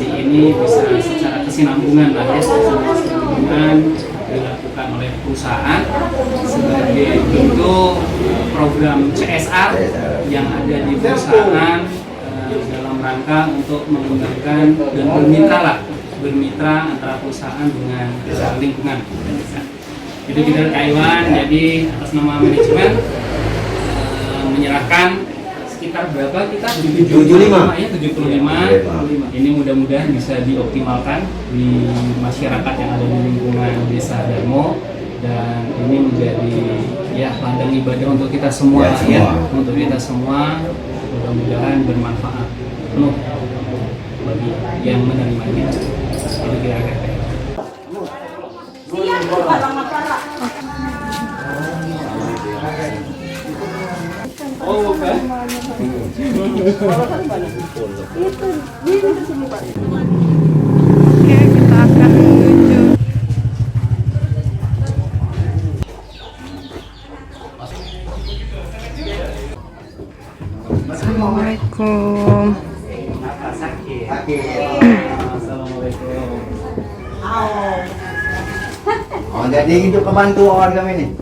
kolaborasi ini bisa secara kesinambungan lah ya, kesinambungan dilakukan oleh perusahaan sebagai bentuk program CSR yang ada di perusahaan dalam rangka untuk mengembangkan dan bermitra antara perusahaan dengan lingkungan. Itu kita Taiwan, jadi atas nama manajemen menyerahkan sekitar berapa kita? 75 ya, 75. Ini mudah-mudahan bisa dioptimalkan di masyarakat yang ada di lingkungan Desa Darmo, dan ini menjadi ya ladang ibadah untuk kita semua ya, untuk kita semua. Mudah-mudahan bermanfaat penuh bagi yang menerimanya. Itu kira-kira. Oh, bukan. Oke, kita akan menuju. Assalamualaikum. Assalamualaikum. Oh, jadi hidup kebantu warga ini.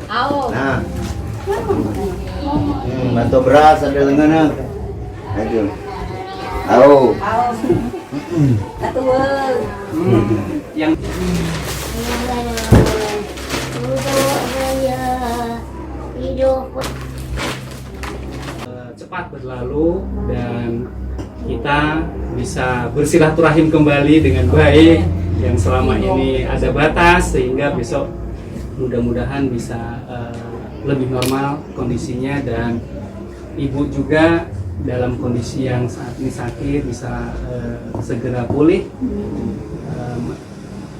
Nah, bantu beras ada lengan. Aduh. Tahu. Yang cepat berlalu dan kita bisa bersilaturahim kembali dengan baik, yang selama ini ada batas, sehingga besok mudah-mudahan bisa lebih normal kondisinya, dan ibu juga dalam kondisi yang saat ini sakit bisa segera pulih,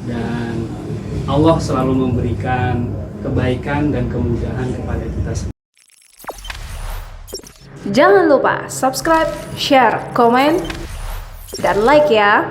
dan Allah selalu memberikan kebaikan dan kemudahan kepada kita semua. Jangan lupa subscribe, share, komen, dan like ya.